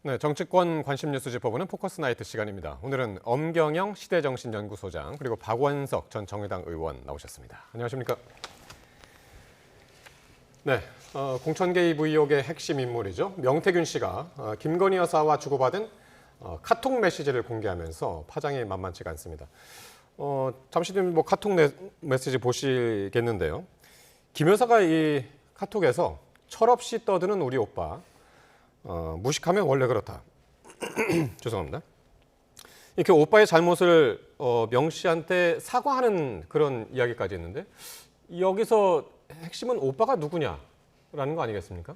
네, 정치권 관심 뉴스 짚어보는 포커스 나이트 시간입니다. 오늘은 엄경영 시대정신연구소장 그리고 박원석 전 정의당 의원 나오셨습니다. 안녕하십니까? 네, 공천 개입 의혹의 핵심 인물이죠. 명태균 씨가 김건희 여사와 주고받은 카톡 메시지를 공개하면서 파장이 만만치가 않습니다. 잠시 뒤에 카톡 메시지 보시겠는데요. 김 여사가 이 카톡에서 철없이 떠드는 우리 오빠, 무식하면 원래 그렇다. 죄송합니다. 이렇게 오빠의 잘못을 명 씨한테 사과하는 그런 이야기까지 했는데 여기서 핵심은 오빠가 누구냐라는 거 아니겠습니까?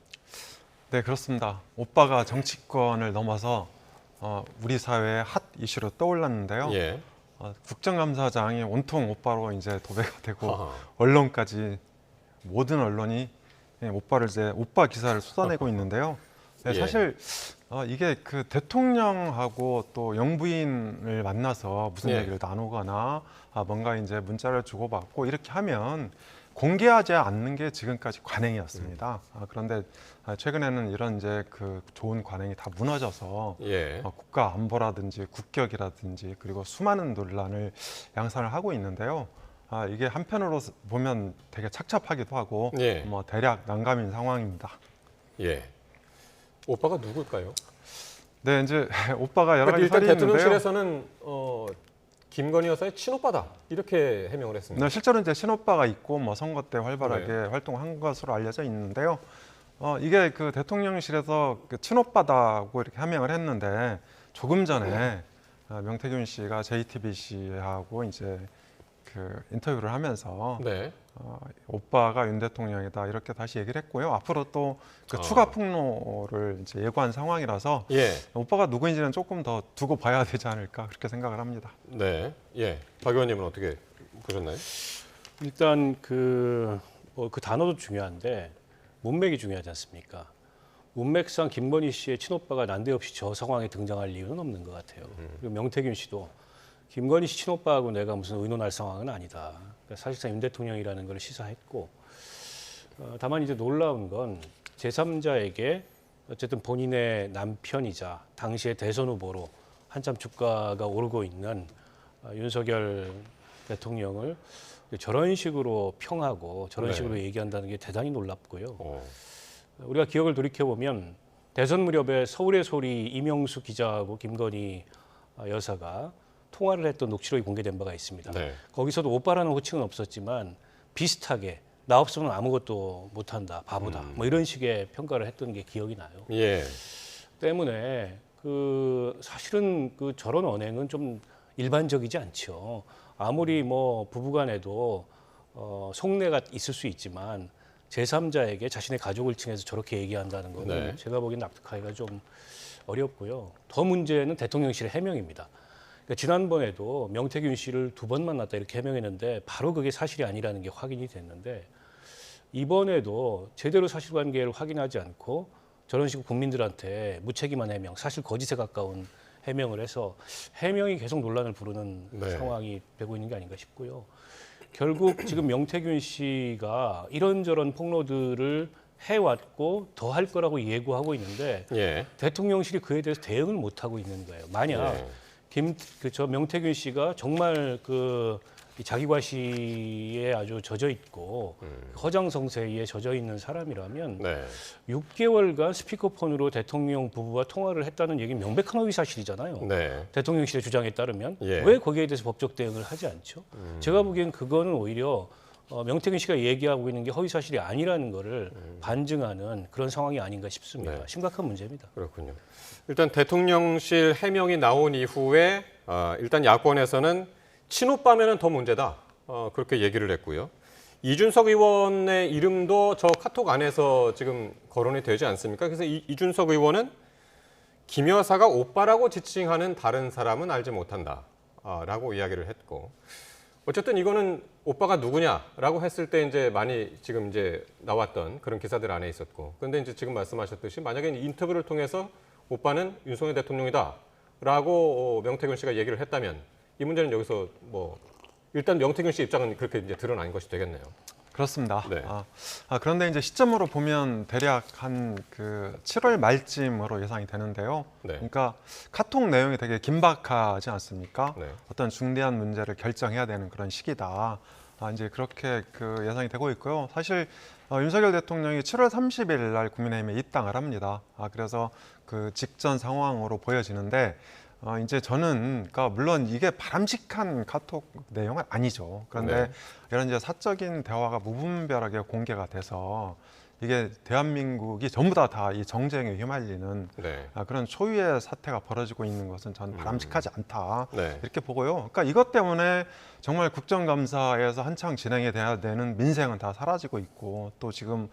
네, 그렇습니다. 오빠가 정치권을 넘어서 우리 사회의 핫 이슈로 떠올랐는데요. 예. 국정감사장이 온통 오빠로 이제 도배가 되고 아하. 언론까지 모든 언론이 오빠를 이제 오빠 기사를 쏟아내고 있는데요. 네, 예. 사실 이게 그 대통령하고 또 영부인을 만나서 무슨 예. 얘기를 나누거나 뭔가 이제 문자를 주고받고 이렇게 하면 공개하지 않는 게 지금까지 관행이었습니다. 그런데 최근에는 이런 이제 그 좋은 관행이 다 무너져서 예. 국가 안보라든지 국격이라든지 그리고 수많은 논란을 양산을 하고 있는데요. 이게 한편으로 보면 되게 착잡하기도 하고 예. 뭐 대략 난감인 상황입니다. 예. 오빠가 누굴까요? 네, 이제 오빠가 여러 가지 일단 설이 있는데요. 대통령실에서는 김건희 여사의 친오빠다 이렇게 해명을 했습니다. 네, 실제로 이제 친오빠가 있고 뭐 선거 때 활발하게 네. 활동한 것으로 알려져 있는데요. 이게 그 대통령실에서 그 친오빠다고 이렇게 해명을 했는데 조금 전에 명태균 씨가 JTBC하고 이제 그 인터뷰를 하면서 네. 오빠가 윤 대통령이다 이렇게 다시 얘기를 했고요. 앞으로 또 그 추가 폭로를 이제 예고한 상황이라서 예. 오빠가 누구인지는 조금 더 두고 봐야 되지 않을까 그렇게 생각을 합니다. 네. 예. 박 의원님은 어떻게 보셨나요? 일단 그 단어도 중요한데 문맥이 중요하지 않습니까? 문맥상 김건희 씨의 친오빠가 난데없이 저 상황에 등장할 이유는 없는 것 같아요. 그리고 명태균 씨도 김건희 씨 친오빠하고 내가 무슨 의논할 상황은 아니다. 그러니까 사실상 윤 대통령이라는 걸 시사했고, 다만 이제 놀라운 건 제3자에게 어쨌든 본인의 남편이자 당시의 대선 후보로 한참 주가가 오르고 있는 윤석열 대통령을 저런 식으로 평하고 저런 네. 식으로 얘기한다는 게 대단히 놀랍고요. 어. 우리가 기억을 돌이켜보면 대선 무렵에 서울의 소리 이명수 기자하고 김건희 여사가 통화를 했던 녹취록이 공개된 바가 있습니다. 네. 거기서도 오빠라는 호칭은 없었지만 비슷하게 나 없으면 아무것도 못한다, 바보다, 뭐 이런 식의 평가를 했던 게 기억이 나요. 예. 때문에 그 사실은 그 저런 언행은 좀 일반적이지 않죠. 아무리 뭐 부부간에도 속내가 있을 수 있지만 제3자에게 자신의 가족을 칭해서 저렇게 얘기한다는 거는 네. 제가 보기엔 납득하기가 좀 어렵고요. 더 문제는 대통령실의 해명입니다. 그러니까 지난번에도 명태균 씨를 2번 만났다 이렇게 해명했는데 바로 그게 사실이 아니라는 게 확인이 됐는데 이번에도 제대로 사실관계를 확인하지 않고 저런 식으로 국민들한테 무책임한 해명, 사실 거짓에 가까운 해명을 해서 해명이 계속 논란을 부르는 네. 상황이 되고 있는 게 아닌가 싶고요. 결국 지금 명태균 씨가 이런저런 폭로들을 해왔고 더 할 거라고 예고하고 있는데 예. 대통령실이 그에 대해서 대응을 못 하고 있는 거예요. 만약 저 명태균 씨가 정말 이 자기과시에 아주 젖어 있고 허장성세에 젖어 있는 사람이라면 네. 6개월간 스피커폰으로 대통령 부부와 통화를 했다는 얘기는 명백한 허위 사실이잖아요. 네. 대통령실의 주장에 따르면 예. 왜 거기에 대해서 법적 대응을 하지 않죠? 제가 보기엔 그거는 오히려 명태균 씨가 얘기하고 있는 게 허위 사실이 아니라는 거를 반증하는 그런 상황이 아닌가 싶습니다. 네. 심각한 문제입니다. 그렇군요. 일단 대통령실 해명이 나온 이후에 일단 야권에서는 친오빠면은 더 문제다. 그렇게 얘기를 했고요. 이준석 의원의 이름도 저 카톡 안에서 지금 거론이 되지 않습니까? 그래서 이준석 의원은 김 여사가 오빠라고 지칭하는 다른 사람은 알지 못한다. 라고 이야기를 했고. 어쨌든 이거는 오빠가 누구냐라고 했을 때 이제 많이 지금 이제 나왔던 그런 기사들 안에 있었고. 그런데 이제 지금 말씀하셨듯이 만약에 인터뷰를 통해서 오빠는 윤석열 대통령이다라고 명태균 씨가 얘기를 했다면 이 문제는 여기서 뭐 일단 명태균 씨 입장은 그렇게 이제 드러난 것이 되겠네요. 그렇습니다. 네. 그런데 이제 시점으로 보면 대략 한 그 7월 말쯤으로 예상이 되는데요. 네. 그러니까 카톡 내용이 되게 긴박하지 않습니까? 네. 어떤 중대한 문제를 결정해야 되는 그런 시기다. 이제 그렇게 그 예상이 되고 있고요. 사실 윤석열 대통령이 7월 30일 날 국민의힘에 입당을 합니다. 그래서 그 직전 상황으로 보여지는데 이제 저는 그러니까 물론 이게 바람직한 카톡 내용은 아니죠. 그런데 네. 이런 이제 사적인 대화가 무분별하게 공개가 돼서 이게 대한민국이 전부 다 이 정쟁에 휘말리는 네. 그런 초유의 사태가 벌어지고 있는 것은 저는 바람직하지 않다 네. 이렇게 보고요. 그러니까 이것 때문에 정말 국정감사에서 한창 진행이 돼야 되는 민생은 다 사라지고 있고 또 지금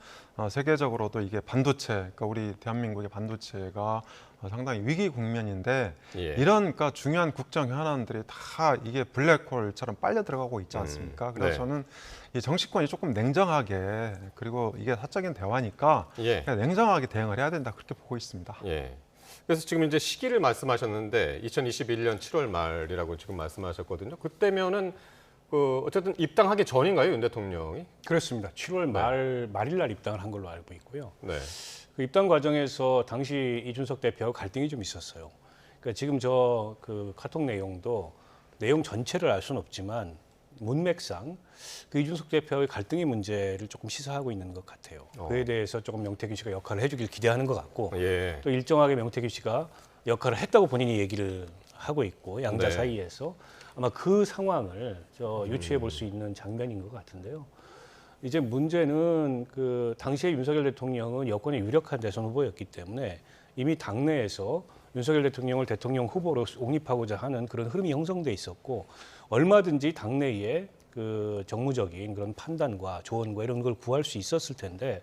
세계적으로도 이게 반도체, 그러니까 우리 대한민국의 반도체가 상당히 위기 국면인데 예. 이런 그러니까 중요한 국정 현안들이 다 이게 블랙홀처럼 빨려 들어가고 있지 않습니까? 그래서 네. 저는 이 정치권이 조금 냉정하게 그리고 이게 사적인 대화니까 예. 그냥 냉정하게 대응을 해야 된다 그렇게 보고 있습니다. 예. 그래서 지금 이제 시기를 말씀하셨는데 2021년 7월 말이라고 지금 말씀하셨거든요. 그때면은 그 어쨌든 입당하기 전인가요, 윤 대통령이? 그렇습니다. 7월 말일 날 입당을 한 걸로 알고 있고요. 네. 그 입당 과정에서 당시 이준석 대표하고 갈등이 좀 있었어요. 그러니까 지금 저 그 카톡 내용도 내용 전체를 알 수는 없지만 문맥상 그 이준석 대표의 갈등의 문제를 조금 시사하고 있는 것 같아요. 그에 대해서 조금 명태균 씨가 역할을 해주길 기대하는 것 같고 예. 또 일정하게 명태균 씨가 역할을 했다고 본인이 얘기를 하고 있고 양자 네. 사이에서 아마 그 상황을 유추해 볼 수 있는 장면인 것 같은데요. 이제 문제는 그 당시에 윤석열 대통령은 여권의 유력한 대선 후보였기 때문에 이미 당내에서 윤석열 대통령을 대통령 후보로 옹립하고자 하는 그런 흐름이 형성돼 있었고 얼마든지 당내에 그 정무적인 그런 판단과 조언과 이런 걸 구할 수 있었을 텐데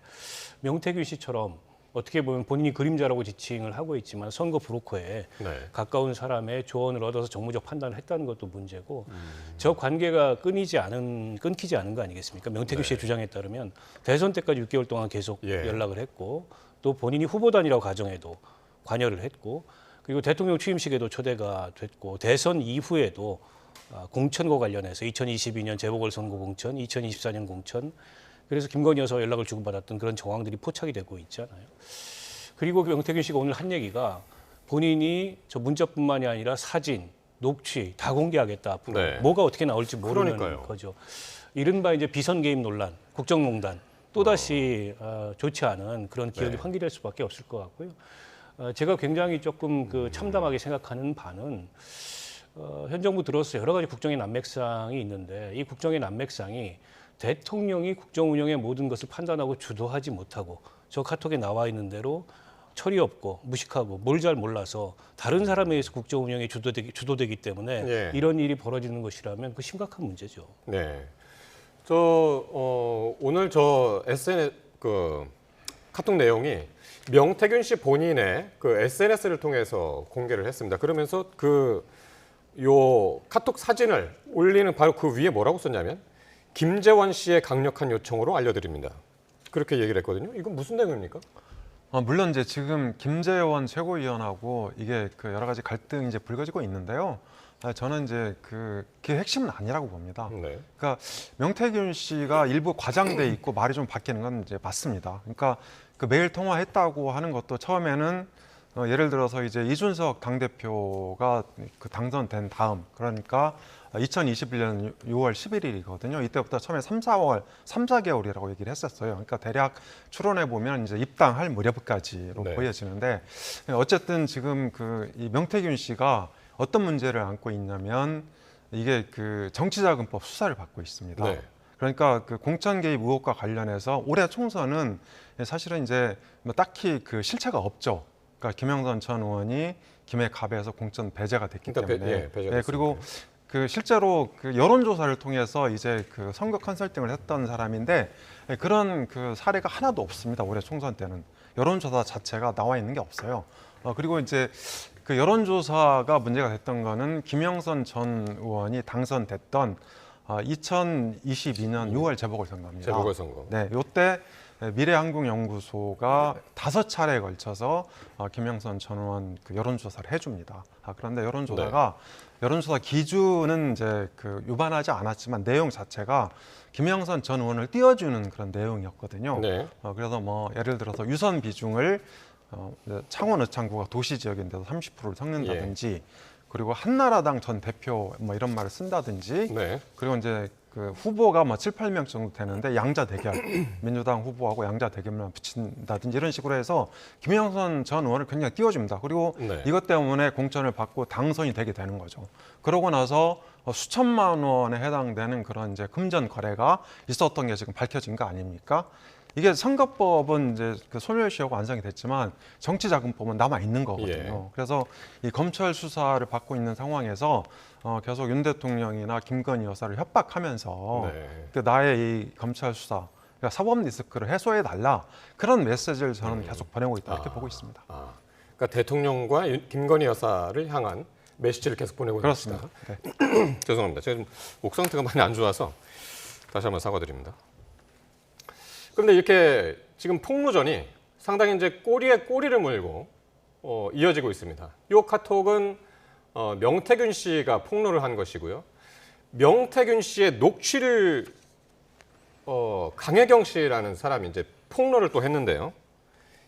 명태균 씨처럼 어떻게 보면 본인이 그림자라고 지칭을 하고 있지만 선거 브로커에 네. 가까운 사람의 조언을 얻어서 정무적 판단을 했다는 것도 문제고 저 관계가 끊기지 않은 거 아니겠습니까? 명태균 씨의 주장에 따르면 대선 때까지 6개월 동안 계속 예. 연락을 했고 또 본인이 후보단이라고 가정해도 관여를 했고 그리고 대통령 취임식에도 초대가 됐고 대선 이후에도 공천과 관련해서 2022년 재보궐선거 공천, 2024년 공천 그래서 김건희 여사와 연락을 주고받았던 그런 정황들이 포착이 되고 있잖아요. 그리고 명태균 씨가 오늘 한 얘기가 본인이 저 문자뿐만이 아니라 사진, 녹취 다 공개하겠다 앞으로. 네. 뭐가 어떻게 나올지 모르는 그러니까요. 거죠. 이른바 이제 비선 개입 논란, 국정농단 또다시 좋지 않은 그런 기억이 네. 환기될 수밖에 없을 것 같고요. 제가 굉장히 조금 그 참담하게 생각하는 바는 현 정부 들어서 여러 가지 국정의 난맥상이 있는데 이 국정의 난맥상이 대통령이 국정 운영의 모든 것을 판단하고 주도하지 못하고 저 카톡에 나와 있는 대로 철이 없고 무식하고 뭘 잘 몰라서 다른 사람에 의해서 국정 운영이 주도되기 때문에 예. 이런 일이 벌어지는 것이라면 그 심각한 문제죠. 네. 오늘 SNS 그 카톡 내용이 명태균 씨 본인의 그 SNS를 통해서 공개를 했습니다. 그러면서 요 카톡 사진을 올리는 바로 그 위에 뭐라고 썼냐면 김재원 씨의 강력한 요청으로 알려드립니다. 그렇게 얘기를 했거든요. 이건 무슨 내용입니까? 물론 이제 지금 김재원 최고위원하고 이게 그 여러 가지 갈등이 이제 불거지고 있는데요. 저는 이제 그게 핵심은 아니라고 봅니다. 네. 그러니까 명태균 씨가 일부 과장돼 있고 말이 좀 바뀌는 건 이제 맞습니다. 그러니까 그 매일 통화했다고 하는 것도 처음에는 예를 들어서 이제 이준석 당대표가 그 당선된 다음 그러니까 2021년 6월 11일이거든요. 이때부터 처음에 3, 4개월이라고 얘기를 했었어요. 그러니까 대략 추론해 보면 이제 입당할 무렵까지로 네. 보여지는데 어쨌든 지금 이 명태균 씨가 어떤 문제를 안고 있냐면 이게 그 정치자금법 수사를 받고 있습니다. 네. 그러니까 그 공천 개입 의혹과 관련해서 올해 총선은 사실은 이제 뭐 딱히 그 실체가 없죠. 그러니까 김영선 전 의원이 김해갑에서 공천 배제가 됐기 그러니까 때문에 배제가 그리고 그 실제로 그 여론조사를 통해서 이제 그 선거 컨설팅을 했던 사람인데 그런 그 사례가 하나도 없습니다. 올해 총선 때는 여론조사 자체가 나와 있는 게 없어요. 그리고 이제 그 여론조사가 문제가 됐던 거는 김영선 전 의원이 당선됐던 2022년 6월 재보궐선거입니다. 재보궐선거. 네, 요때 미래한국연구소가 5차례에 걸쳐서 김영선 전 의원 그 여론조사를 해줍니다. 그런데 여론조사 기준은 이제 그 위반하지 않았지만 내용 자체가 김영선 전 의원을 띄워주는 그런 내용이었거든요. 네. 그래서 뭐 예를 들어서 유선 비중을 창원 의창구가 도시 지역인데도 30%를 섞는다든지 그리고 한나라당 전 대표 뭐 이런 말을 쓴다든지 네. 그리고 이제 그 후보가 뭐 7, 8명 정도 되는데 양자 대결 민주당 후보하고 양자 대결만 붙인다든지 이런 식으로 해서 김영선 전 의원을 굉장히 띄워줍니다. 그리고 네. 이것 때문에 공천을 받고 당선이 되게 되는 거죠. 그러고 나서 수천만 원에 해당되는 그런 이제 금전 거래가 있었던 게 지금 밝혀진 거 아닙니까? 이게 선거법은 이제 그 소멸시하고 완성이 됐지만 정치자금법은 남아 있는 거거든요. 예. 그래서 이 검찰 수사를 받고 있는 상황에서 계속 윤 대통령이나 김건희 여사를 협박하면서 네. 그 나의 이 검찰 수사, 그러니까 사법 리스크를 해소해 달라 그런 메시지를 저는 계속 보내고 있다 이렇게 보고 있습니다. 그러니까 대통령과 김건희 여사를 향한 메시지를 계속 보내고 있는 그렇습니다. 것이다. 네. 죄송합니다. 제가 목 상태가 많이 안 좋아서 다시 한번 사과드립니다. 그런데 이렇게 지금 폭로전이 상당히 이제 꼬리에 꼬리를 물고 이어지고 있습니다. 이 카톡은 명태균 씨가 폭로를 한 것이고요. 명태균 씨의 녹취를 강혜경 씨라는 사람이 이제 폭로를 또 했는데요.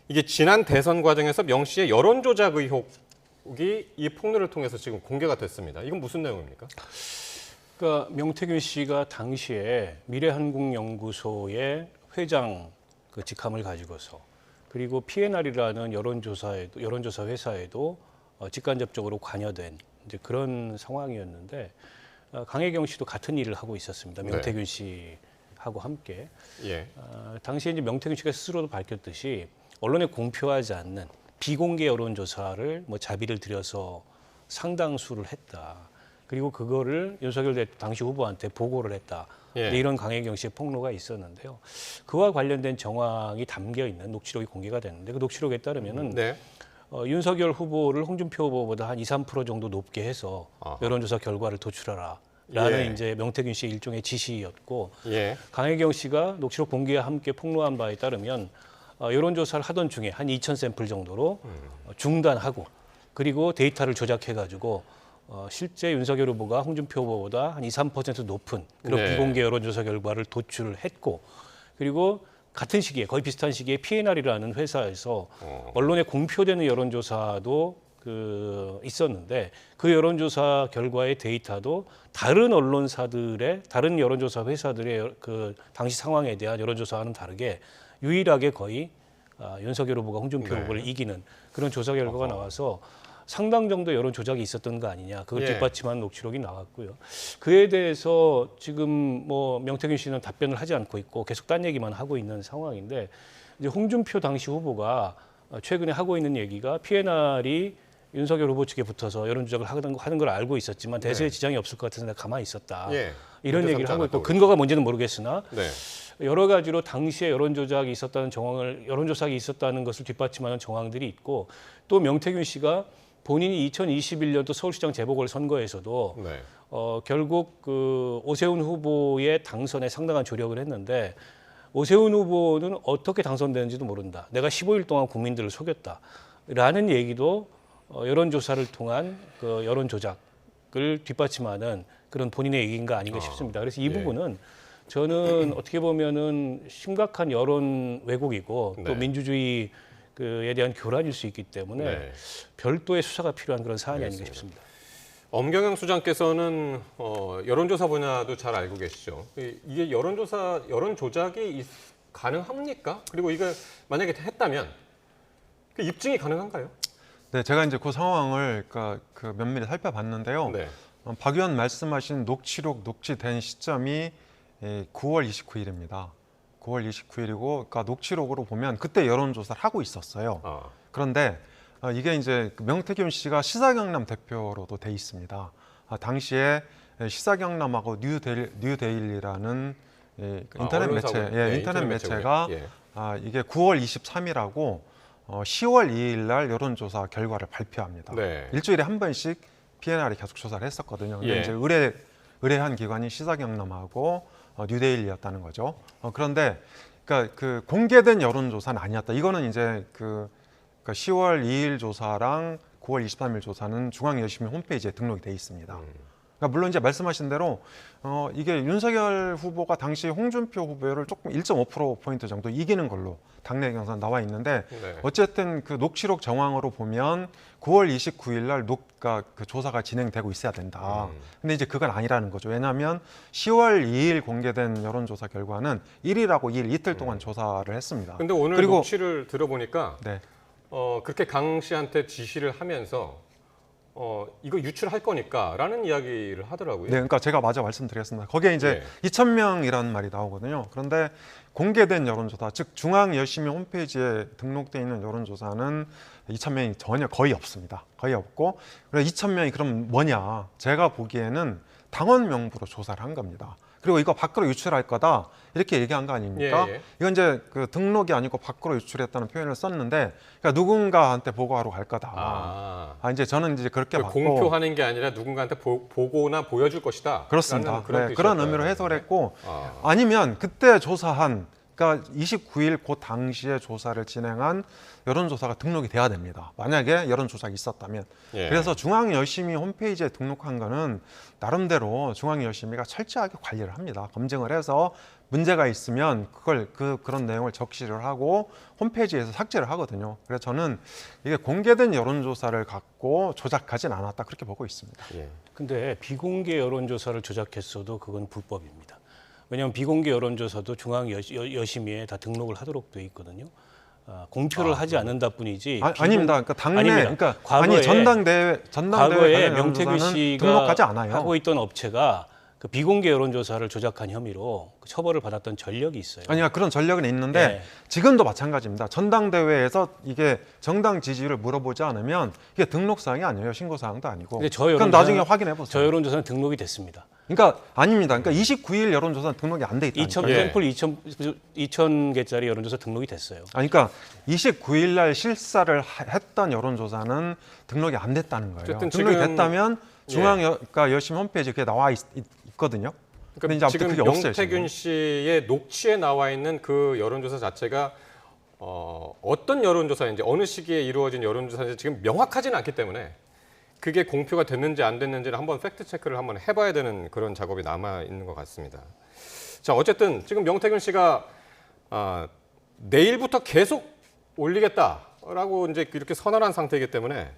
이게 지난 대선 과정에서 명 씨의 여론 조작 의혹이 이 폭로를 통해서 지금 공개가 됐습니다. 이건 무슨 내용입니까? 그러니까 명태균 씨가 당시에 미래한국연구소의 회장 그 직함을 가지고서 그리고 PNR이라는 여론조사 회사에도 직간접적으로 관여된 이제 그런 상황이었는데 강혜경 씨도 같은 일을 하고 있었습니다. 명태균 씨하고 함께. 예. 당시에 이제 명태균 씨가 스스로도 밝혔듯이 언론에 공표하지 않는 비공개 여론조사를 뭐 자비를 들여서 상당수를 했다. 그리고 그거를 윤석열 당시 후보한테 보고를 했다. 예. 이런 강혜경 씨의 폭로가 있었는데요. 그와 관련된 정황이 담겨 있는 녹취록이 공개가 됐는데 그 녹취록에 따르면은 네. 윤석열 후보를 홍준표 후보보다 한 2, 3% 정도 높게 해서 아하. 여론조사 결과를 도출하라. 라는 예. 이제 명태균 씨의 일종의 지시였고 예. 강혜경 씨가 녹취록 공개와 함께 폭로한 바에 따르면 여론조사를 하던 중에 한 2,000 샘플 정도로 중단하고 그리고 데이터를 조작해가지고 실제 윤석열 후보가 홍준표 후보보다 한 2, 3% 높은 그런 네. 비공개 여론조사 결과를 도출을 했고 그리고 같은 시기에 거의 비슷한 시기에 PNR이라는 회사에서 언론에 공표되는 여론조사도 있었는데 그 여론조사 결과의 데이터도 다른 언론사들의 다른 여론조사 회사들의 그 당시 상황에 대한 여론조사와는 다르게 유일하게 거의 윤석열 후보가 홍준표 네. 후보를 이기는 그런 조사 결과가 나와서 상당 정도 여론 조작이 있었던 거 아니냐. 그걸 예. 뒷받침한 녹취록이 나왔고요. 그에 대해서 지금 뭐 명태균 씨는 답변을 하지 않고 있고 계속 딴 얘기만 하고 있는 상황인데 이제 홍준표 당시 후보가 최근에 하고 있는 얘기가 PNR이 윤석열 후보 측에 붙어서 여론 조작을 하는 걸 알고 있었지만 대세에 지장이 없을 것 같아서 내가 가만히 있었다. 예. 이런 문제 얘기를 삼지 하고 있고 않았다고 근거가 뭔지는 모르겠으나 네. 여러 가지로 당시에 여론 조작이 있었다는 정황을 여론 조작이 있었다는 것을 뒷받침하는 정황들이 있고 또 명태균 씨가 본인이 2021년도 서울시장 재보궐 선거에서도 네. 결국 그 오세훈 후보의 당선에 상당한 조력을 했는데 오세훈 후보는 어떻게 당선되는지도 모른다. 내가 15일 동안 국민들을 속였다라는 얘기도 여론조사를 통한 그 여론 조작을 뒷받침하는 그런 본인의 얘기인가 아닌가 싶습니다. 그래서 이 예. 부분은 저는 어떻게 보면은 심각한 여론 왜곡이고 또 네. 민주주의 그에 대한 교란일 수 있기 때문에 네. 별도의 수사가 필요한 그런 사안이 아닌가 알겠습니다. 싶습니다. 엄경영 수장께서는 여론조사 분야도 잘 알고 계시죠. 이게 여론 조작이 가능합니까? 그리고 이거 만약에 했다면 그 입증이 가능한가요? 네, 제가 이제 그 상황을 그 면밀히 살펴봤는데요. 네. 박 의원 말씀하신 녹취록 녹취된 시점이 9월 29일입니다. 9월 29일이고, 그러니까 녹취록으로 보면 그때 여론조사를 하고 있었어요. 그런데 이게 이제 명태균 씨가 시사경남 대표로도 돼 있습니다. 당시에 시사경남하고 뉴데일리라는 인터넷 매체, 인터넷 매체가 이게 9월 23일하고 10월 2일 날 여론조사 결과를 발표합니다. 네. 일주일에 한 번씩 PNR이 계속 조사를 했었거든요. 근데 예. 이제 의뢰한 기관이 시사경남하고 뉴데일리였다는 거죠. 그런데 그러니까 그 공개된 여론조사는 아니었다. 이거는 이제 그러니까 10월 2일 조사랑 9월 23일 조사는 중앙여심위 홈페이지에 등록이 돼 있습니다. 그러니까 물론 이제 말씀하신 대로 이게 윤석열 후보가 당시 홍준표 후보를 조금 1.5%포인트 정도 이기는 걸로 당내 경선 나와 있는데 네. 어쨌든 그 녹취록 정황으로 보면 9월 29일 날 그 조사가 진행되고 있어야 된다. 근데 이제 그건 아니라는 거죠. 왜냐하면 10월 2일 공개된 여론조사 결과는 1일하고 2일 이틀 동안 조사를 했습니다. 근데 오늘 그리고 녹취를 들어보니까 네. 그렇게 강 씨한테 지시를 하면서 이거 유출할 거니까라는 이야기를 하더라고요. 네, 그러니까 제가 마저 말씀드렸습니다. 거기에 이제 네. 2,000명이라는 말이 나오거든요. 그런데 공개된 여론조사, 즉 중앙여심위 홈페이지에 등록돼 있는 여론조사는 2,000명이 전혀 거의 없습니다. 거의 없고, 그래서 2,000명이 그럼 뭐냐? 제가 보기에는 당원 명부로 조사를 한 겁니다. 그리고 이거 밖으로 유출할 거다 이렇게 얘기한 거 아닙니까? 예, 예. 이건 이제 그 등록이 아니고 밖으로 유출했다는 표현을 썼는데, 그러니까 누군가한테 보고하러 갈 거다. 이제 저는 이제 그렇게 봤고, 공표하는 게 아니라 누군가한테 보거나 보여줄 것이다. 그렇습니다. 그런, 네, 그런 의미로 해석을 했고, 아. 아니면 그때 조사한, 그러니까 29일 그 당시에 조사를 진행한 여론조사가 등록이 돼야 됩니다. 만약에 여론조사가 있었다면. 예. 그래서 중앙여심위 홈페이지에 등록한 거는 나름대로 중앙여심위가 철저하게 관리를 합니다. 검증을 해서 문제가 있으면 그걸 그런 내용을 적시를 하고 홈페이지에서 삭제를 하거든요. 그래서 저는 이게 공개된 여론조사를 갖고 조작하진 않았다 그렇게 보고 있습니다. 예. 근데 비공개 여론조사를 조작했어도 그건 불법입니다. 왜냐하면 비공개 여론조사도 중앙여심위에 다 등록을 하도록 돼 있거든요. 공표를 하지 않는다 뿐이지. 아닙니다. 그러니까 당내, 아닙니다. 그러니까 과거에, 전당대회 과거에 관련 명태균 여론조사는 씨가 등록하지 않아요. 하고 있던 업체가 그 비공개 여론조사를 조작한 혐의로 처벌을 받았던 전력이 있어요. 아니야, 그런 전력은 있는데 네. 지금도 마찬가지입니다. 전당대회에서 이게 정당 지지율을 물어보지 않으면 이게 등록 사항이 아니에요. 신고 사항도 아니고. 근데 저 그럼 여론조사는- 나중에 확인해 보세요. 저 여론조사는 등록이 됐습니다. 그러니까 아닙니다. 그러니까 29일 여론조사는 등록이 안 돼 있다. 2,000 예. 샘플 2,000개짜리 여론조사 등록이 됐어요. 그러니까 29일 날 실사를 했던 여론조사는 등록이 안 됐다는 거예요. 어쨌든 등록이 지금- 됐다면 그러니까 열심히 홈페이지에 그게 나와 있거든요. 근데 이제 그러니까 아무튼 지금 그게 없어요. 명태균 지금. 씨의 녹취에 나와 있는 그 여론조사 자체가 어떤 여론조사인지 어느 시기에 이루어진 여론조사인지 지금 명확하지는 않기 때문에 그게 공표가 됐는지 안 됐는지를 한번 팩트 체크를 한번 해봐야 되는 그런 작업이 남아 있는 것 같습니다. 자, 어쨌든 지금 명태균 씨가 내일부터 계속 올리겠다라고 이제 이렇게 선언한 상태이기 때문에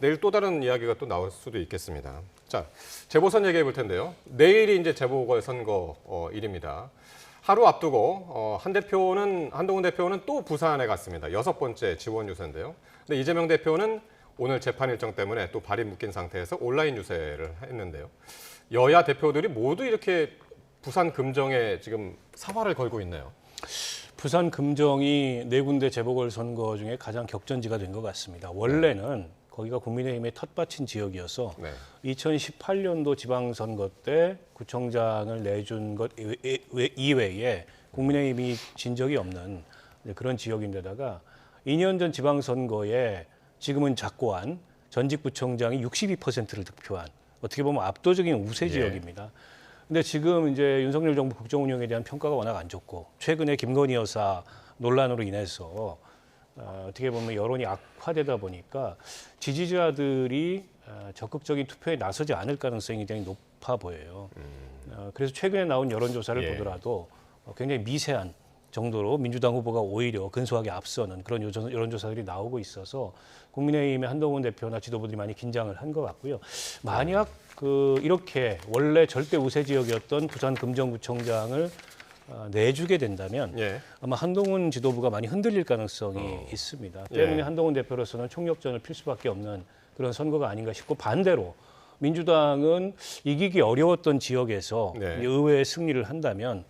내일 또 다른 이야기가 또 나올 수도 있겠습니다. 자, 재보선 얘기해 볼 텐데요. 내일이 이제 재보궐선거 일입니다. 하루 앞두고 한동훈 대표는 또 부산에 갔습니다. 6번째 지원 유세인데요. 근데 이재명 대표는 오늘 재판 일정 때문에 또 발이 묶인 상태에서 온라인 유세를 했는데요. 여야 대표들이 모두 이렇게 부산 금정에 지금 사활을 걸고 있네요. 부산 금정이 네 군데 재보궐선거 중에 가장 격전지가 된 것 같습니다. 원래는 거기가 국민의힘의 텃밭인 지역이어서 네. 2018년도 지방선거 때 구청장을 내준 것 이외에 국민의힘이 진 적이 없는 그런 지역인데다가 2년 전 지방선거에 지금은 작고한 전직 부청장이 62%를 득표한 어떻게 보면 압도적인 우세 지역입니다. 근데 지금 이제 윤석열 정부 국정 운영에 대한 평가가 워낙 안 좋고 최근에 김건희 여사 논란으로 인해서 어떻게 보면 여론이 악화되다 보니까 지지자들이 적극적인 투표에 나서지 않을 가능성이 굉장히 높아 보여요. 그래서 최근에 나온 여론조사를 예. 보더라도 굉장히 미세한 정도로 민주당 후보가 오히려 근소하게 앞서는 그런 여론조사들이 나오고 있어서 국민의힘의 한동훈 대표나 지도부들이 많이 긴장을 한 것 같고요. 만약 이렇게 원래 절대 우세 지역이었던 부산 금정구청장을 내주게 된다면 예. 아마 한동훈 지도부가 많이 흔들릴 가능성이 있습니다. 때문에 예. 한동훈 대표로서는 총력전을 필 수밖에 없는 그런 선거가 아닌가 싶고 반대로 민주당은 이기기 어려웠던 지역에서 네. 의회의 승리를 한다면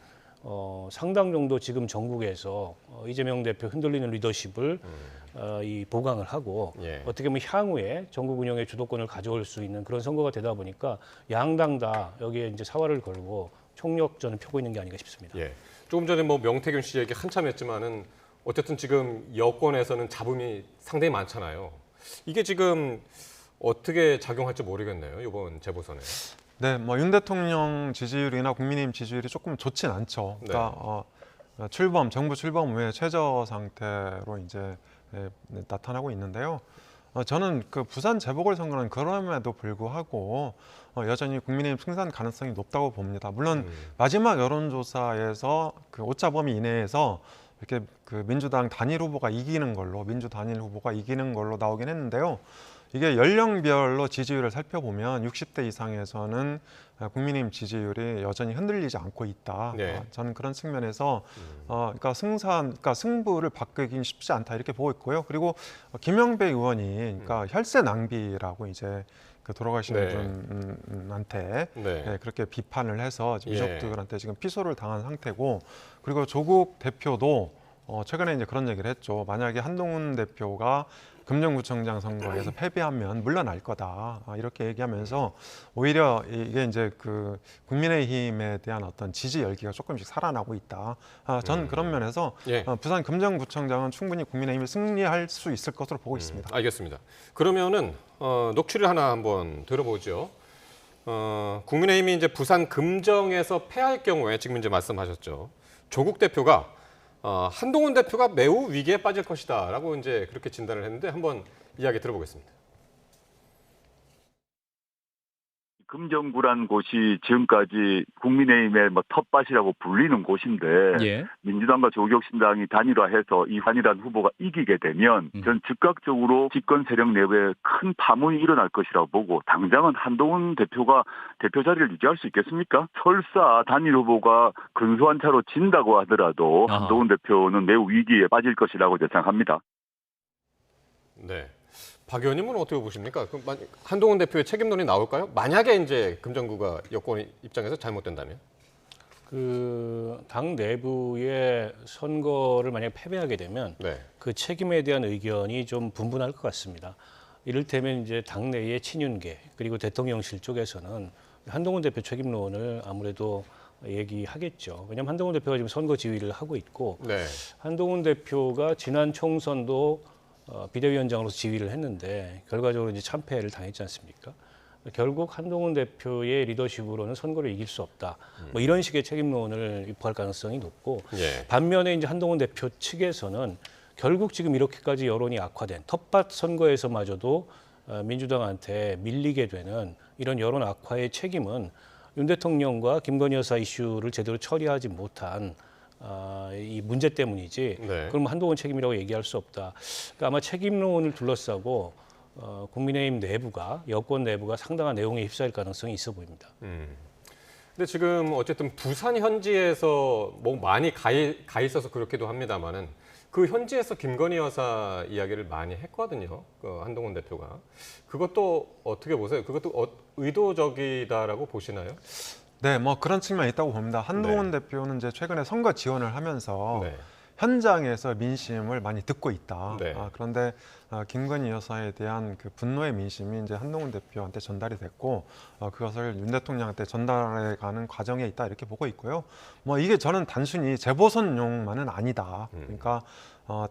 상당 정도 지금 전국에서 이재명 대표 흔들리는 리더십을 이 보강을 하고 예. 어떻게 보면 향후에 전국 운영의 주도권을 가져올 수 있는 그런 선거가 되다 보니까 양당 다 여기에 이제 사활을 걸고 총력전을 펴고 있는 게 아닌가 싶습니다. 예. 조금 전에 뭐 명태균 씨 얘기 한참 했지만은 어쨌든 지금 여권에서는 잡음이 상당히 많잖아요. 이게 지금 어떻게 작용할지 모르겠네요. 이번 재보선에. 네, 뭐 윤 대통령 지지율이나 국민의힘 지지율이 조금 좋진 않죠. 그러니까 정부 출범 후에 최저 상태로 이제 나타나고 있는데요. 저는 그 부산 재보궐선거는 그럼에도 불구하고 여전히 국민의힘 승산 가능성이 높다고 봅니다. 물론 마지막 여론조사에서 그 오차범위 이내에서 이렇게 그 민주당 단일 후보가 이기는 걸로 나오긴 했는데요. 이게 연령별로 지지율을 살펴보면 60대 이상에서는 국민의힘 지지율이 여전히 흔들리지 않고 있다. 네. 저는 그런 측면에서 그러니까 승부를 바꾸긴 쉽지 않다 이렇게 보고 있고요. 그리고 김영배 의원이 그러니까 혈세 낭비라고 이제 그 돌아가신 네. 분한테 네. 그렇게 비판을 해서 지금 예. 유족들한테 지금 피소를 당한 상태고, 그리고 조국 대표도 최근에 이제 그런 얘기를 했죠. 만약에 한동훈 대표가 금정구청장 선거에서 패배하면 물러날 거다 이렇게 얘기하면서 오히려 이게 이제 그 국민의힘에 대한 어떤 지지 열기가 조금씩 살아나고 있다. 저는 그런 면에서 예. 부산 금정구청장은 충분히 국민의힘이 승리할 수 있을 것으로 보고 있습니다. 알겠습니다. 그러면은 녹취를 하나 한번 들어보죠. 국민의힘이 이제 부산 금정에서 패할 경우에 지금 이제 말씀하셨죠. 조국 대표가 한동훈 대표가 매우 위기에 빠질 것이다라고 이제 그렇게 진단을 했는데 한번 이야기 들어보겠습니다. 금정구란 곳이 지금까지 국민의힘의 텃밭이라고 불리는 곳인데 예. 민주당과 조국혁신당이 단일화해서 이 단일한 후보가 이기게 되면 전 즉각적으로 집권 세력 내부에 큰 파문이 일어날 것이라고 보고, 당장은 한동훈 대표가 대표 자리를 유지할 수 있겠습니까? 설사 단일 후보가 근소한 차로 진다고 하더라도 아하. 한동훈 대표는 매우 위기에 빠질 것이라고 예상합니다. 네. 박 의원님은 어떻게 보십니까? 한동훈 대표의 책임론이 나올까요? 만약에 이제 금정구가 여권 입장에서 잘못된다면? 그 당 내부의 선거를 만약 패배하게 되면 네. 그 책임에 대한 의견이 좀 분분할 것 같습니다. 이를테면 이제 당내의 친윤계 그리고 대통령실 쪽에서는 한동훈 대표 책임론을 아무래도 얘기하겠죠. 왜냐하면 한동훈 대표가 지금 선거 지휘를 하고 있고 네. 한동훈 대표가 지난 총선도 비대위원장으로서 지휘를 했는데 결과적으로 이제 참패를 당했지 않습니까? 결국 한동훈 대표의 리더십으로는 선거를 이길 수 없다. 뭐 이런 식의 책임론을 유포할 가능성이 높고, 예. 반면에 이제 한동훈 대표 측에서는 결국 지금 이렇게까지 여론이 악화된 텃밭 선거에서마저도 민주당한테 밀리게 되는 이런 여론 악화의 책임은 윤 대통령과 김건희 여사 이슈를 제대로 처리하지 못한 이 문제 때문이지. 네. 그럼 한동훈 책임이라고 얘기할 수 없다. 그러니까 아마 책임론을 둘러싸고 국민의힘 내부가, 여권 내부가 상당한 내용에 휩싸일 가능성이 있어 보입니다. 근데 지금 어쨌든 부산 현지에서 뭐 많이 가 있어서 그렇기도 합니다만은 그 현지에서 김건희 여사 이야기를 많이 했거든요. 그 한동훈 대표가. 그것도 어떻게 보세요? 그것도 의도적이다라고 보시나요? 네, 뭐 그런 측면이 있다고 봅니다. 한동훈 대표는 이제 최근에 선거 지원을 하면서 네. 현장에서 민심을 많이 듣고 있다. 네. 그런데 김건희 여사에 대한 그 분노의 민심이 이제 한동훈 대표한테 전달이 됐고, 그것을 윤 대통령한테 전달해 가는 과정에 있다 이렇게 보고 있고요. 뭐 이게 저는 단순히 재보선용만은 아니다. 그러니까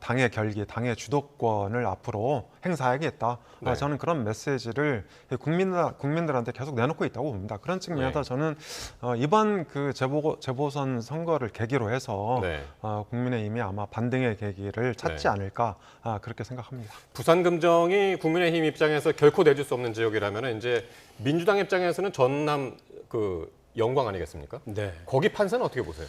당의 결기, 당의 주도권을 앞으로 행사하겠다. 네. 저는 그런 메시지를 국민들한테 계속 내놓고 있다고 봅니다. 그런 측면에서 네. 저는 이번 그 재보선 선거를 계기로 해서 네. 국민의힘이 아마 반등의 계기를 찾지 네. 않을까 그렇게 생각합니다. 부산 금정이 국민의힘 입장에서 결코 내줄 수 없는 지역이라면 이제 민주당 입장에서는 전남 그 영광 아니겠습니까? 네. 거기 판세는 어떻게 보세요?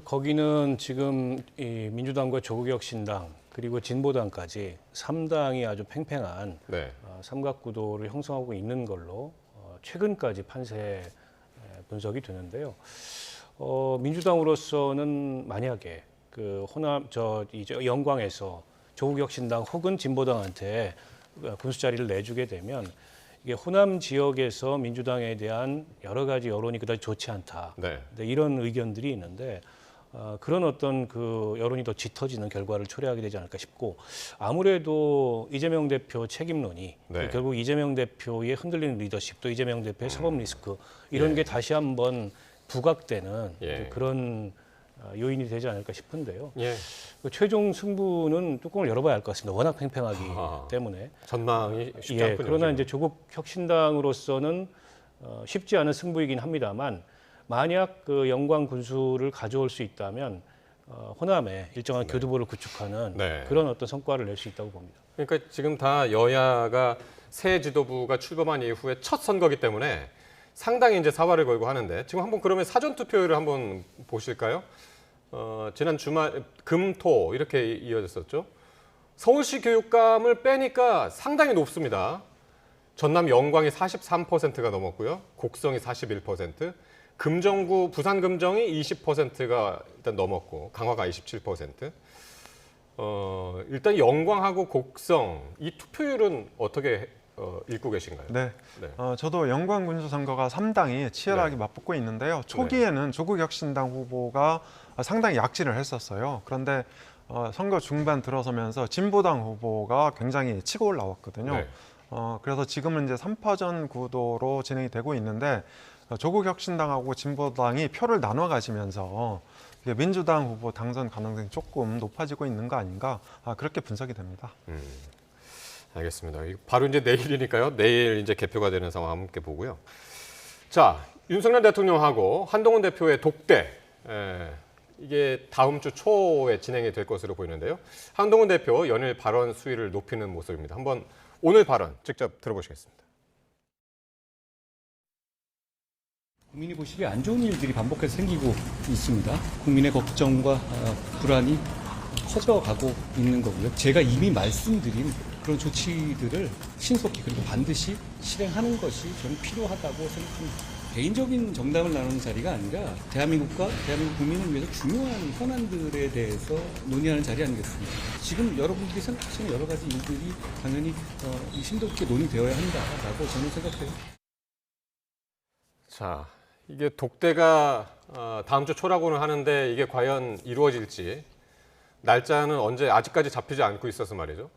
거기는 지금 이 민주당과 조국혁신당 그리고 진보당까지 3당이 아주 팽팽한 네. 삼각구도를 형성하고 있는 걸로 최근까지 판세 분석이 되는데요. 민주당으로서는 만약에 그 호남 이제 영광에서 조국혁신당 혹은 진보당한테 군수 자리를 내주게 되면 이게 호남 지역에서 민주당에 대한 여러 가지 여론이 그다지 좋지 않다. 네. 이런 의견들이 있는데 그런 어떤 그 여론이 더 짙어지는 결과를 초래하게 되지 않을까 싶고, 아무래도 이재명 대표 책임론이 네. 결국 이재명 대표의 흔들리는 리더십 또 이재명 대표의 사법 리스크 이런 예. 게 다시 한번 부각되는 예. 그런 요인이 되지 않을까 싶은데요. 예. 그 최종 승부는 뚜껑을 열어봐야 할 것 같습니다. 워낙 팽팽하기 때문에. 전망이 쉽지 예, 않군요. 그러나 지금. 이제 조국 혁신당으로서는 쉽지 않은 승부이긴 합니다만, 만약 그 영광 군수를 가져올 수 있다면 호남에 일정한 교두보를 구축하는 네. 그런 어떤 성과를 낼 수 있다고 봅니다. 그러니까 지금 다 여야가 새 지도부가 출범한 이후에 첫 선거기 때문에 상당히 이제 사활을 걸고 하는데 지금 한번 그러면 사전 투표율을 한번 보실까요? 지난 주말 금토 이렇게 이어졌었죠. 서울시 교육감을 빼니까 상당히 높습니다. 전남 영광이 43%가 넘었고요. 곡성이 41%, 금정구 부산 금정이 20%가 일단 넘었고 강화가 27%. 일단 영광하고 곡성 이 투표율은 어떻게 읽고 계신가요? 네. 네. 저도 영광 군수 선거가 3당이 치열하게 네. 맞붙고 있는데요. 초기에는 조국혁신당 후보가 상당히 약진을 했었어요. 그런데 선거 중반 들어서면서 진보당 후보가 굉장히 치고 올라왔거든요. 네. 그래서 지금은 이제 3파전 구도로 진행이 되고 있는데 조국혁신당하고 진보당이 표를 나눠 가지면서 민주당 후보 당선 가능성이 조금 높아지고 있는 거 아닌가 그렇게 분석이 됩니다. 알겠습니다. 이거 바로 이제 내일이니까요. 내일 이제 개표가 되는 상황 함께 보고요. 자, 윤석열 대통령하고 한동훈 대표의 독대. 이게 다음 주 초에 진행이 될 것으로 보이는데요. 한동훈 대표 연일 발언 수위를 높이는 모습입니다. 한번 오늘 발언 직접 들어보시겠습니다. 국민이 보시기에 안 좋은 일들이 반복해서 생기고 있습니다. 국민의 걱정과 불안이 커져가고 있는 거고요. 제가 이미 말씀드린 그런 조치들을 신속히 그리고 반드시 실행하는 것이 저는 필요하다고 생각합니다. 개인적인 정담을 나누는 자리가 아니라 대한민국과 대한민국 국민을 위해서 중요한 현안들에 대해서 논의하는 자리 아니겠습니까? 지금 여러분들이 생각하시는 여러 가지 일들이 당연히 심도 있게 논의되어야 한다라고 저는 생각해요. 자, 이게 독대가 다음 주 초라고는 하는데 이게 과연 이루어질지 날짜는 언제 아직까지 잡히지 않고 있어서 말이죠.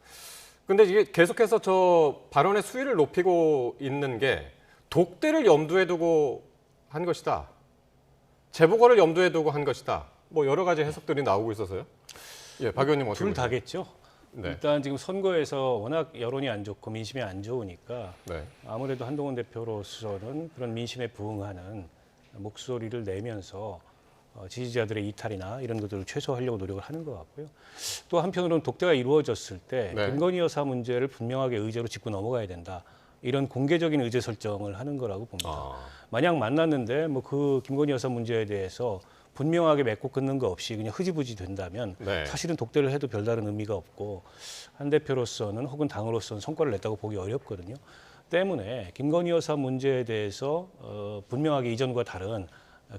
근데 이게 계속해서 저 발언의 수위를 높이고 있는 게 독대를 염두에 두고 한 것이다. 재보궐을 염두에 두고 한 것이다. 뭐 여러 가지 해석들이 나오고 있어서요. 예, 박 의원님 어떻게 둘 보세요? 다겠죠. 네. 일단 지금 선거에서 워낙 여론이 안 좋고 민심이 안 좋으니까 네. 아무래도 한동훈 대표로서는 그런 민심에 부응하는 목소리를 내면서 지지자들의 이탈이나 이런 것들을 최소화하려고 노력을 하는 것 같고요. 또 한편으로는 독대가 이루어졌을 때 네. 김건희 여사 문제를 분명하게 의제로 짚고 넘어가야 된다. 이런 공개적인 의제 설정을 하는 거라고 봅니다. 만약 만났는데 뭐 그 김건희 여사 문제에 대해서 분명하게 맺고 끊는 거 없이 그냥 흐지부지 된다면 네. 사실은 독대를 해도 별다른 의미가 없고 한 대표로서는 혹은 당으로서는 성과를 냈다고 보기 어렵거든요. 때문에 김건희 여사 문제에 대해서 분명하게 이전과 다른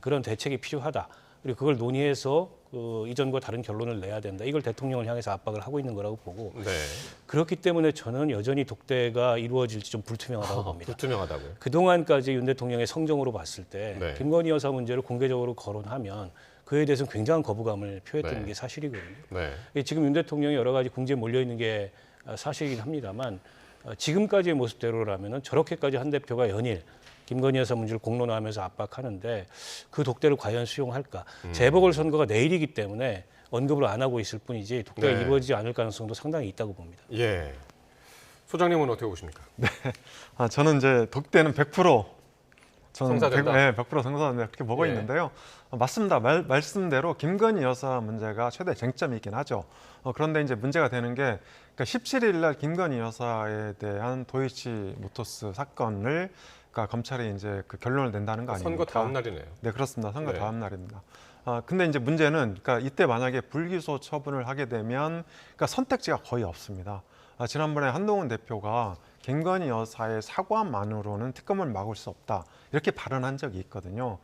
그런 대책이 필요하다. 그리고 그걸 논의해서 이전과 다른 결론을 내야 된다. 이걸 대통령을 향해서 압박을 하고 있는 거라고 보고 네. 그렇기 때문에 저는 여전히 독대가 이루어질지 좀 불투명하다고 봅니다. 불투명하다고요. 그동안까지 윤 대통령의 성정으로 봤을 때 네. 김건희 여사 문제를 공개적으로 거론하면 그에 대해서는 굉장한 거부감을 표했던 네. 게 사실이거든요. 네. 지금 윤 대통령이 여러 가지 궁지에 몰려 있는 게 사실이긴 합니다만 지금까지의 모습대로라면 저렇게까지 한 대표가 연일 김건희 여사 문제를 공론화하면서 압박하는데 그 독대를 과연 수용할까? 재보궐 선거가 내일이기 때문에 언급을 안 하고 있을 뿐이지 독대가 네. 이루어지지 않을 가능성도 상당히 있다고 봅니다. 예. 소장님은 어떻게 보십니까? 저는 이제 독대는 100% 저는 성사된다? 100% 성사된다 그렇게 보고 예. 있는데요. 맞습니다. 말씀대로 김건희 여사 문제가 최대 쟁점이긴 하죠. 그런데 이제 문제가 되는 게 그러니까 17일 날 김건희 여사에 대한 도이치모터스 사건을 그러니까 검찰이 이제 그 결론을 낸다는 거 아닙니까? 선거 다음 날이네요. 네, 그렇습니다. 선거 네. 다음 날입니다. 근데 이제 문제는 그러니까 이때 만약에 불기소 처분을 하게 되면 그러니까 선택지가 거의 없습니다. 지난번에 한동훈 대표가 김건희 여사의 사과만으로는 특검을 막을 수 없다 이렇게 발언한 적이 있거든요.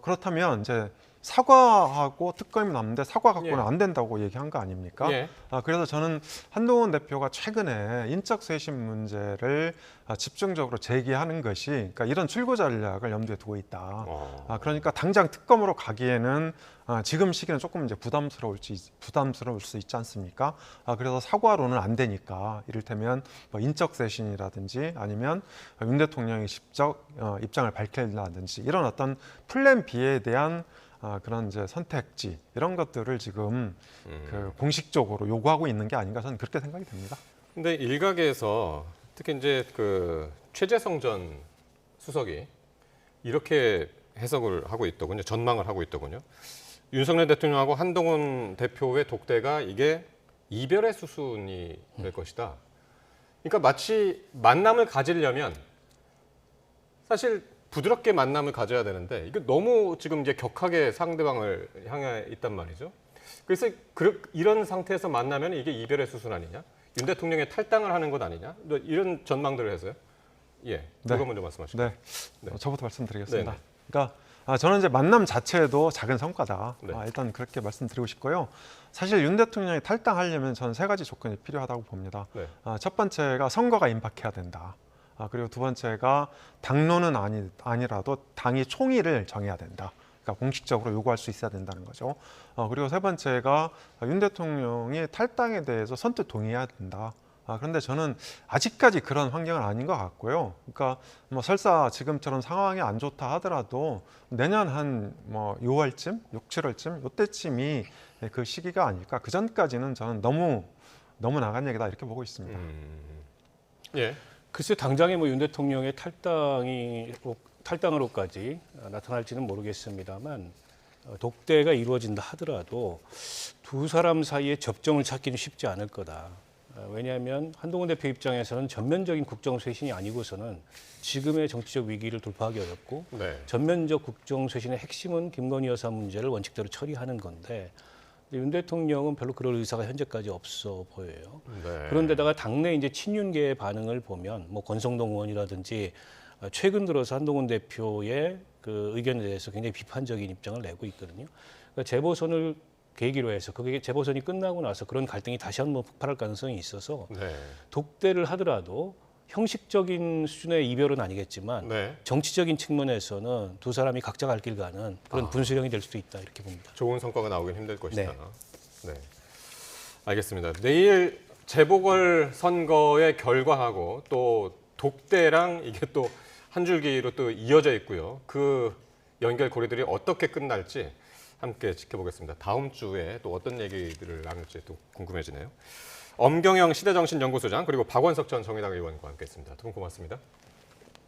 그렇다면 이제 사과하고 특검이 남는데 사과 갖고는 예. 안 된다고 얘기한 거 아닙니까? 예. 그래서 저는 한동훈 대표가 최근에 인적 쇄신 문제를 집중적으로 제기하는 것이 그러니까 이런 출구 전략을 염두에 두고 있다. 그러니까 당장 특검으로 가기에는 지금 시기는 조금 이제 부담스러울 수 있지 않습니까? 그래서 사과로는 안 되니까 이를테면 뭐 인적 쇄신이라든지 아니면 윤 대통령이 직접 입장을 밝힌다든지 이런 어떤 플랜 B에 대한 그런 이제 선택지 이런 것들을 지금 그 공식적으로 요구하고 있는 게 아닌가 저는 그렇게 생각이 됩니다. 근데 일각에서 특히 이제 그 최재성 전 수석이 이렇게 해석을 하고 있더군요. 전망을 하고 있더군요. 윤석열 대통령하고 한동훈 대표의 독대가 이게 이별의 수순이 될 것이다. 그러니까 마치 만남을 가지려면 사실 부드럽게 만남을 가져야 되는데 이게 너무 지금 이제 격하게 상대방을 향해 있단 말이죠. 그래서 이런 상태에서 만나면 이게 이별의 수순 아니냐? 윤 대통령의 탈당을 하는 것 아니냐? 이런 전망들을 해서요. 예, 네. 이거 먼저 말씀하시죠. 네. 네. 저부터 말씀드리겠습니다. 네네. 그러니까 저는 이제 만남 자체도 작은 성과다. 네. 일단 그렇게 말씀드리고 싶고요. 사실 윤 대통령이 탈당하려면 저는 세 가지 조건이 필요하다고 봅니다. 네. 첫 번째가 선거가 임박해야 된다. 그리고 두 번째가 당론은 아니라도 당이 총의를 정해야 된다. 그러니까 공식적으로 요구할 수 있어야 된다는 거죠. 그리고 세 번째가 윤 대통령이 탈당에 대해서 선뜻 동의해야 된다. 그런데 저는 아직까지 그런 환경은 아닌 것 같고요. 그러니까 뭐 설사 지금처럼 상황이 안 좋다 하더라도 내년 한 뭐 6월쯤, 6, 7월쯤 이때쯤이 그 시기가 아닐까. 그 전까지는 저는 너무 나간 얘기다 이렇게 보고 있습니다. 예. 글쎄 당장에 뭐 윤 대통령의 탈당으로까지 나타날지는 모르겠습니다만 독대가 이루어진다 하더라도 두 사람 사이에 접점을 찾기는 쉽지 않을 거다. 왜냐하면 한동훈 대표 입장에서는 전면적인 국정 쇄신이 아니고서는 지금의 정치적 위기를 돌파하기 어렵고 네. 전면적 국정 쇄신의 핵심은 김건희 여사 문제를 원칙대로 처리하는 건데 윤 대통령은 별로 그럴 의사가 현재까지 없어 보여요. 네. 그런데다가 당내 이제 친윤계의 반응을 보면 뭐 권성동 의원이라든지 최근 들어서 한동훈 대표의 그 의견에 대해서 굉장히 비판적인 입장을 내고 있거든요. 그러니까 재보선을 계기로 해서 그게 재보선이 끝나고 나서 그런 갈등이 다시 한번 폭발할 가능성이 있어서 네. 독대를 하더라도 형식적인 수준의 이별은 아니겠지만 네. 정치적인 측면에서는 두 사람이 각자 갈 길 가는 그런 분수령이 될 수도 있다 이렇게 봅니다. 좋은 성과가 나오긴 힘들 것이다. 네. 네. 알겠습니다. 내일 재보궐 선거의 결과하고 또 독대랑 이게 또 한 줄기로 또 이어져 있고요. 그 연결고리들이 어떻게 끝날지 함께 지켜보겠습니다. 다음 주에 또 어떤 얘기들을 나눌지 또 궁금해지네요. 엄경영 시대정신연구소장 그리고 박원석 전 정의당 의원과 함께했습니다. 두 분 고맙습니다.